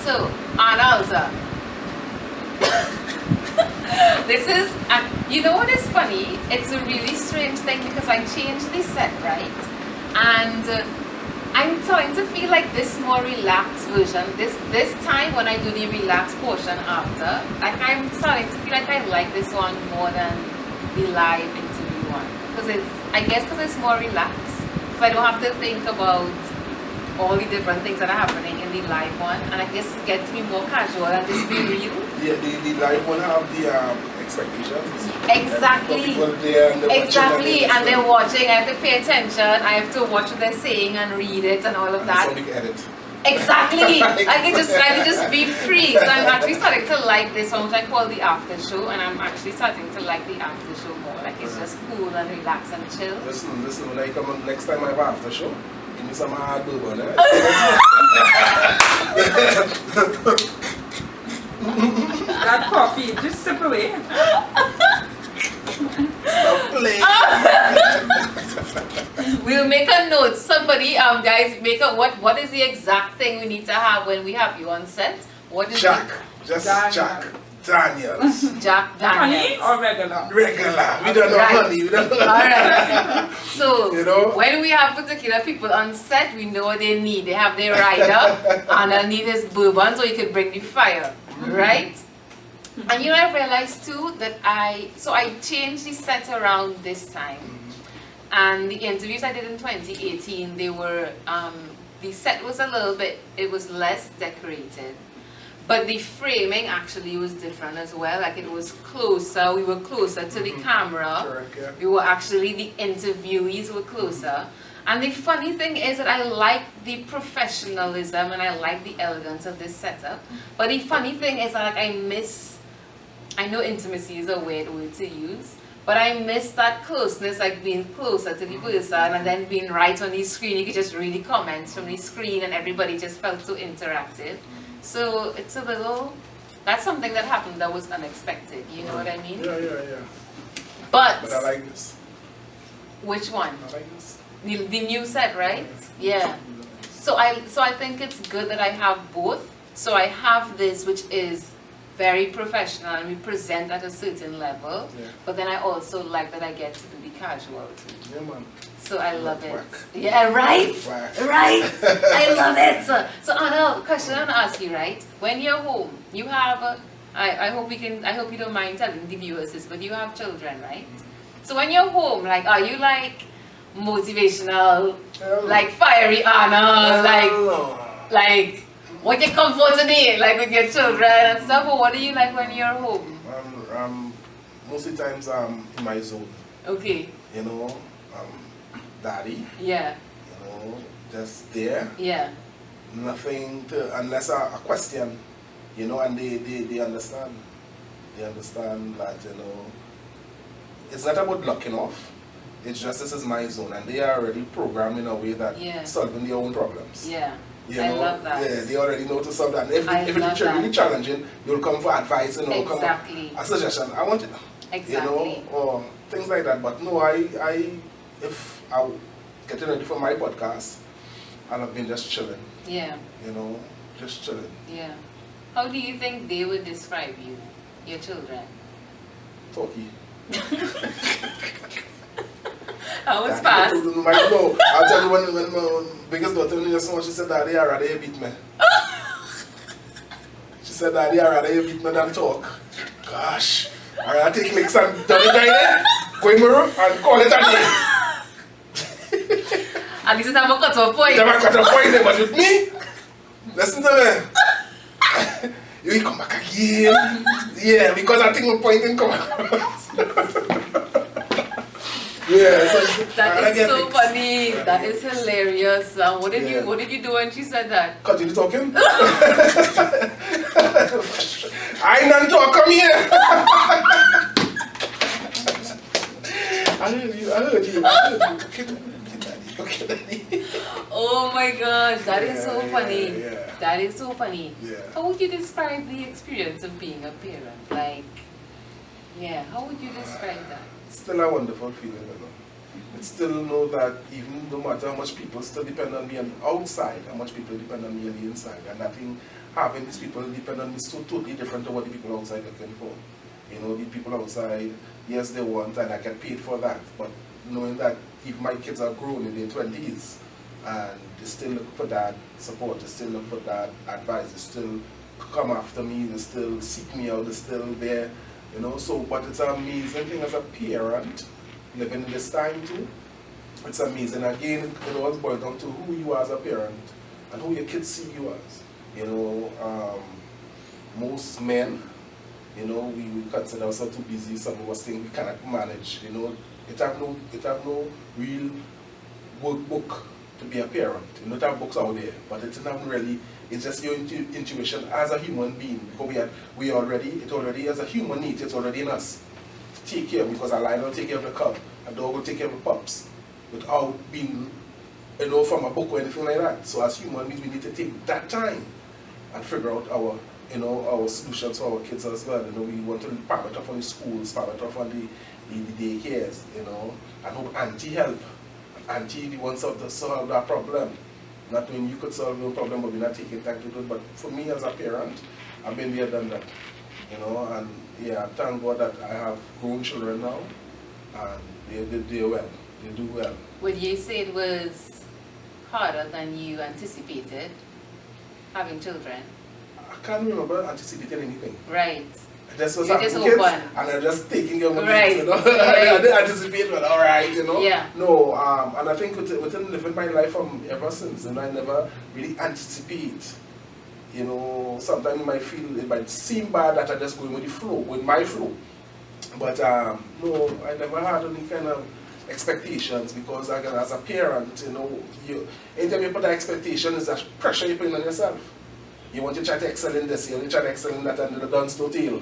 So, Arnold, this is, you know what is funny? It's a really strange thing because I changed the set, right? And I'm starting to feel like this more relaxed version. This time when I do the relaxed portion after, like I'm starting to feel like I like this one more than the live interview one. Because it's more relaxed. So I don't have to think about all the different things that are happening in the live one, and I guess it gets me more casual and just be real. Yeah, the live one have the expectations. Exactly. People there and exactly, and they're watching. I have to pay attention. I have to watch what they're saying and read it and all of that. So we can edit. Exactly. I can just be free. So I'm actually starting to like this one, which I call the after show, and I'm actually starting to like the after show more. Like it's just cool and relaxed and chill. Listen. When I come on next time I have after show. Give me some hard bourbon, eh? That coffee, just sip away. Stop playing. We'll make a note. Somebody, guys, make a what is the exact thing we need to have when we have you on set? What is Jack. it? Just Daniel. Jack. Daniels. Jack Honey Daniels. or regular? Regular. We don't know honey. We don't know. Alright. So You know? when we have particular people on set, we know what they need. They have their rider and they'll need his bourbon so he can bring the fire. Right? And you know I realized too that I changed the set around this time. And the interviews I did in 2018, they were the set was a little bit, it was less decorated. But the framing actually was different as well. Like it was closer, we were closer to the camera. Correct, yeah. We were actually, the interviewees were closer. And the funny thing is that I like the professionalism and I like the elegance of this setup. But the funny thing is that like I know intimacy is a weird word to use, but I miss that closeness, like being closer to the person and then being right on the screen. You could just read the comments from the screen and everybody just felt so interactive. So it's a little, that's something that happened that was unexpected, you know what I mean? Yeah. But I like this. which one? I like this. The new set, right? Yeah. So I think it's good that I have both. So I have this, which is very professional and we present at a certain level, Yeah. but then I also like that I get to do the casual too. Yeah, man. So I love it. Work. Yeah, right? Work. Right? I love it. So Anna, question I want to ask you, right? When you're home, you have, I hope you don't mind telling the viewers this, but you have children, right? So when you're home, like, are you like motivational, like fiery Anna, like what you come for today, like with your children and stuff, or what do you like when you're home? Most of the times I'm in my zone. Okay. You know, daddy. Yeah. You know, just there. Yeah. Nothing to, unless a question, you know, and they understand. They understand that, you know, it's not about locking off. It's just this is my zone, and they are already programmed in a way that solving their own problems. Yeah. You I know? love that. Yeah, they already know to solve that. And if it's that. really challenging, they'll come for advice, you know, Exactly. come a suggestion. I want it. Exactly. You know, or things like that. But no, if I getting ready for my podcast, and I've been just chilling. Yeah. You know, just chilling. Yeah. How do you think they would describe you, your children? Talky. That was fast. No, I'll tell you when my biggest daughter knew so much, she said, Daddy, I'd rather you beat me. She said, Daddy, I'd rather you beat me than talk. Gosh. I'd rather take licks and done it right there, go in my room and call it a day. And this is how I cut off point. Never cut a point there, but with me, listen to me. You come back again. Yeah, because I think my point didn't come across. Yeah, so that is so licks. funny. Yeah. That is hilarious. What did you do when she said that? Continue talking. I ain't done talk, come here. I heard you. Okay, Daddy. Oh my gosh, that is so funny. Yeah. That is so funny. Yeah. How would you describe the experience of being a parent? Like, yeah, how would you describe that? It's still a wonderful feeling, you know. It still know that even no matter how much people still depend on me on the outside, how much people depend on me on the inside, and having these people depend on me is so totally different to what the people outside looking for. You know, the people outside, yes, they want and I get paid for that, but knowing that if my kids are grown in their 20s and they still look for that support, they still look for that advice, they still come after me, they still seek me out, they're still there, you know. So, but it's an amazing thing as a parent, living in this time too. It's amazing. Again, it always boils down to who you are as a parent and who your kids see you as. You know, most men, you know, we consider ourselves too busy. Some of us think we cannot manage. You know, it have no real workbook to be a parent. You know, it have books out there, but it's not really. It's just your intuition as a human being, because it already as a human need. It's already in us to take care, because a lion will take care of the cub, a dog will take care of the pups, without being, you know, from a book or anything like that. So as human beings, we need to take that time and figure out our, you know, our solutions for our kids as well. You know, we want to palm it off on the schools, palm it off on the daycares, you know, and hope auntie help. Auntie the ones to solve that problem. Not when you could solve your problem, but we're not taking time to do it. But for me as a parent, I've been there, done that. You know, and yeah, thank God that I have grown children now, and they do well. They do well. Would you say it was harder than you anticipated, having children? I can't remember anticipating anything. Right. I just was You're having just kids, open. and I just taking care of my Right. kids, you know. Right. I didn't anticipate, well, all right, you know. Yeah. No, and I think within living my life ever since, and I never really anticipate. You know, sometimes it might seem bad that I just going with the flow, with my flow. But no, I never had any kind of expectations, because again, as a parent, you know, anytime you put that expectation, is that pressure you put on yourself. You want to try to excel in this, you want to try to excel in that, and the dunce no tail.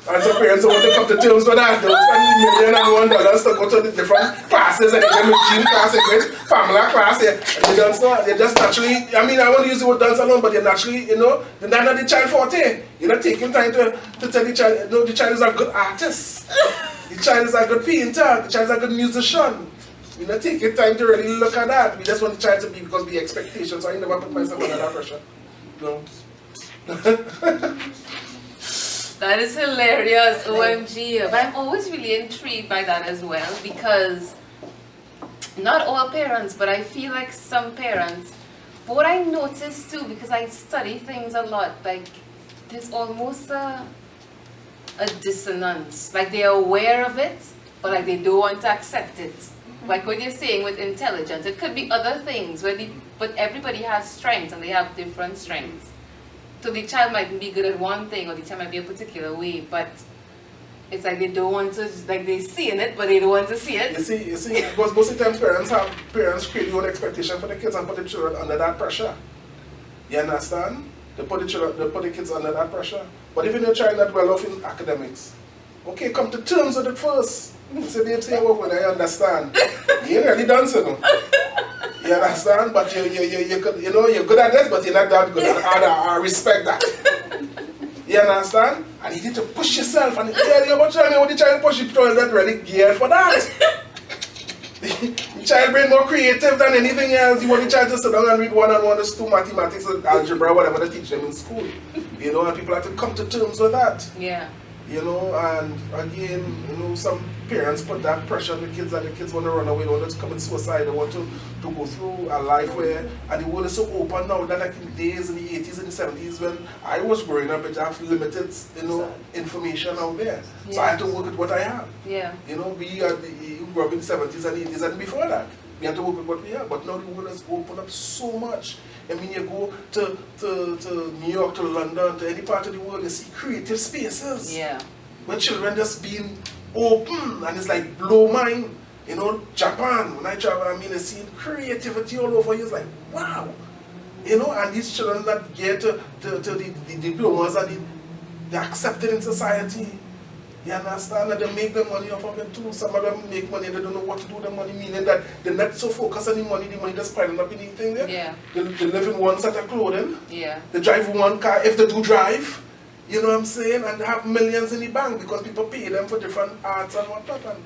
And some parents want to come to terms with that. They'll spend $1,000,001 to go to the different classes, and they go to gym class, and go to family class. They just naturally, I mean, I want to use the word dance alone, but they're naturally, you know, they're not the child forte. You're not taking time to tell the child, no, the child is a good artist. The child is a good painter. The child is a good musician. We're not taking time to really look at that. We just want the child to be, because we expectations. So I never put myself under that pressure. No. That is hilarious, OMG. But I'm always really intrigued by that as well, because not all parents, but I feel like some parents, but what I noticed too, because I study things a lot, like there's almost a dissonance. Like they're aware of it, but like they don't want to accept it. Like what you're saying with intelligence, it could be other things, but everybody has strengths and they have different strengths. So the child might be good at one thing, or the child might be a particular way, but it's like they don't want to, like they see in it, but they don't want to see it. You see, because most of the time parents create their own expectation for the kids and put the children under that pressure. You understand? They put the kids under that pressure. But even your child not well off in academics, okay, come to terms with it first. Say, babe, say what when I understand. You ain't really done so. You understand? But you know, you're good at this, but you're not that good at other. I respect that. You understand? And you need to push yourself. And yeah, but tell me what the child push you to, not really geared for that. The child brain more creative than anything else. You want the child to sit down and read one-on-one, just do mathematics, algebra, whatever they teach them in school. You know, and people have to come to terms with that. Yeah. You know, and again, you know, some parents put that pressure on the kids, and the kids want to run away, they want to commit suicide, they want to go through a life where, and the world is so open now that like in the days, in the 80s and the 70s when I was growing up, it have limited, you know, information out there. Yeah. So I had to work with what I have. Yeah. You know, we grew up in the 70s and 80s and before that. We have to work with what we have, but now the world has opened up so much. I mean, you go to New York, to London, to any part of the world, you see creative spaces. Yeah. Where children just being open, and it's like blow mind. You know, Japan, when I travel, I mean, I see creativity all over. It's like, wow. You know, and these children that get to the diplomas and they're accepted in society. You understand? And they make the money off of it too. Some of them make money, they don't know what to do with the money, meaning that they're not so focused on the money just piling up in anything there. Yeah. They live in one set of clothing. Yeah. They drive one car, if they do drive. You know what I'm saying? And they have millions in the bank because people pay them for different arts and whatnot. And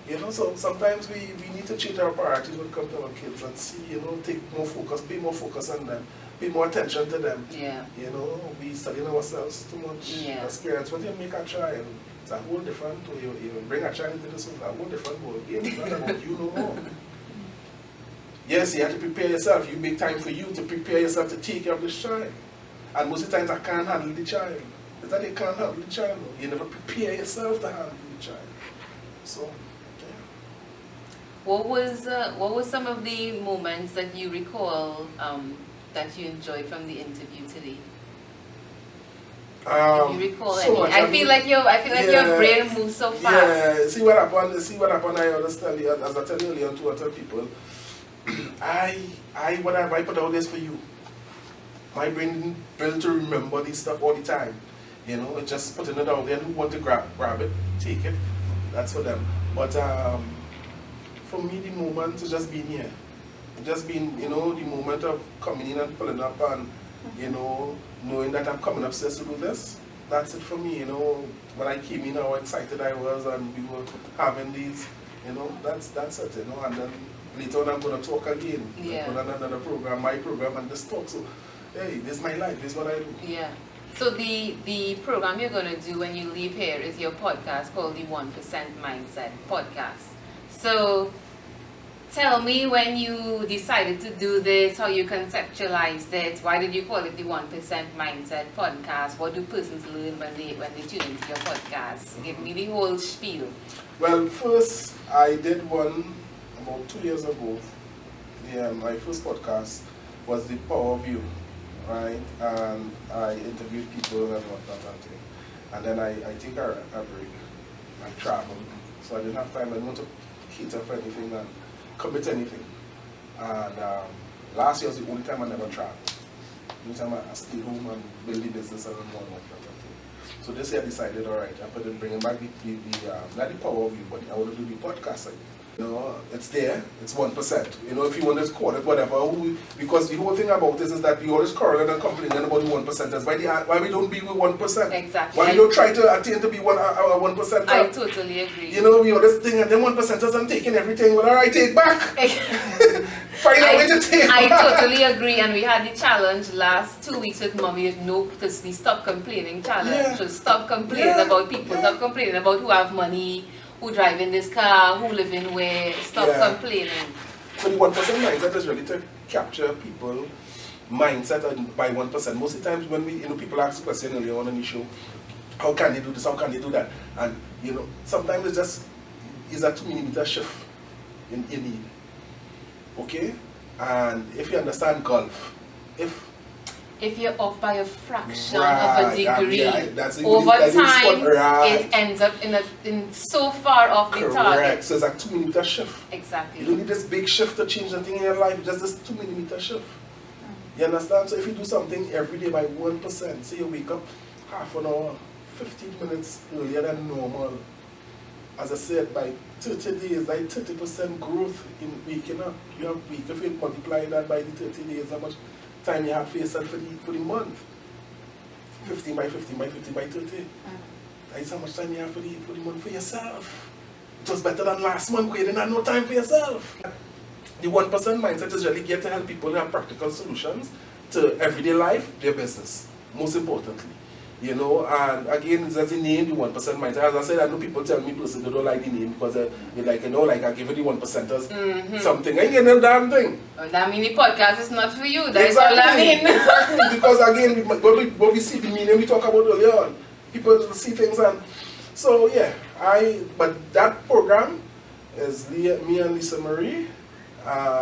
You know, so sometimes we need to change our priorities when it comes to our kids and see, you know, take more focus, pay more focus on them, pay more attention to them. Yeah. You know, we studying ourselves too much. Yeah. Experience. When you make a child, it's a whole different way. You bring a child into this world, a whole different world. It's not about you no more. Yes, you have to prepare yourself. You make time for you to prepare yourself to take care of this child. And most of the times I can't handle the child. It's that you can't handle the child. You never prepare yourself to handle the child. So, yeah. What was some of the moments that you recall that you enjoyed from the interview today? If you recall so any, I feel like your brain moves so fast. Yeah, see what happened, I always tell you, as I tell you earlier to other people, what I put out is for you. My brain didn't build to remember this stuff all the time. You know, it's just putting it out there. Who want to grab it, take it. That's for them. But for me, the moment is just being here. Just being, you know, the moment of coming in and pulling up and, you know, knowing that I'm coming upstairs to do this. That's it for me, you know. When I came in, how excited I was, and we were having these, you know, that's it, you know. And then later on, I'm going to talk again. Yeah. Put on another program, my program, and just talk. So, hey, this is my life, this is what I do. Yeah. So the program you're going to do when you leave here is your podcast called the 1% Mindset Podcast. So tell me when you decided to do this, how you conceptualized it, why did you call it the 1% Mindset Podcast? What do persons learn when they tune into your podcast? Give me the whole spiel. Well, first I did one about 2 years ago. Yeah, my first podcast was the Power of You. Right, and I interviewed people and whatnot and thing. And then I take a break. I travel, so I didn't have time. I didn't want to cater for anything and commit anything. And last year was the only time I never traveled. The only time I stayed home and build the business and whatnot and thing. So this year I decided, all right, I'm going to bring back not the Power of You, but I want to do the podcast again. You know, it's there, it's 1%. You know, if you want to call it whatever, because the whole thing about this is that we always quarrel and complaining about the 1%. Why we don't be with 1%? Exactly. Why we don't try to attain to be 1%? I totally agree. You know, we always think, and then 1%ers and taking everything. Well, all right, take back. Find a way to take I back. totally agree, and we had the challenge last 2 weeks with Mommy the Stop Complaining challenge. Yeah. So stop complaining about people, stop complaining about who have money, who drive in this car, who live in where, stop complaining. So the 1% mindset is really to capture people mindset by 1%. Most of the times when people ask the question earlier on in the show, how can they do this, how can they do that? And you know, sometimes it's a 2mm shift in need. Okay? And if you understand golf, if you're off by a fraction right, of a degree, over time, right. it ends up in so far off the target. Correct. So it's a 2mm shift. Exactly. You don't need this big shift to change the thing in your life, just this 2mm shift. You understand? So if you do something every day by 1%, say you wake up half an hour, 15 minutes earlier than normal. As I said, by 30 days, like 30% growth in waking up. You have week. If you multiply that by the 30 days, how much time you have for yourself for the month? 15 by 15 by 50 by 30. That's how much time you have for the month for yourself. It was better than last month because you didn't have no time for yourself. The 1% mindset is really get to help people have practical solutions to everyday life, their business, most importantly. You know, and again, it's as the name, the 1% mindset. As I said, I know people tell me personally they don't like the name because they like, you know, like I give it the 1%ers something. I ain't getting no damn thing. Well, that mean the podcast is not for you. That's all I mean. Exactly. Because again, what we see the meaning we talk about earlier on. People see things and so yeah, but that program is me and Lisa Marie.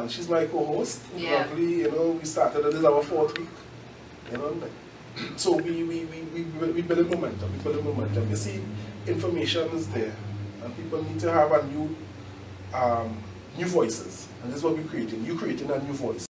She's my co-host. Yeah. Lovely, you know, we started, this is our 4th week. You know, so we build a momentum. You see, information is there, and people need to have a new voices, and this is what we're creating. You're creating a new voice.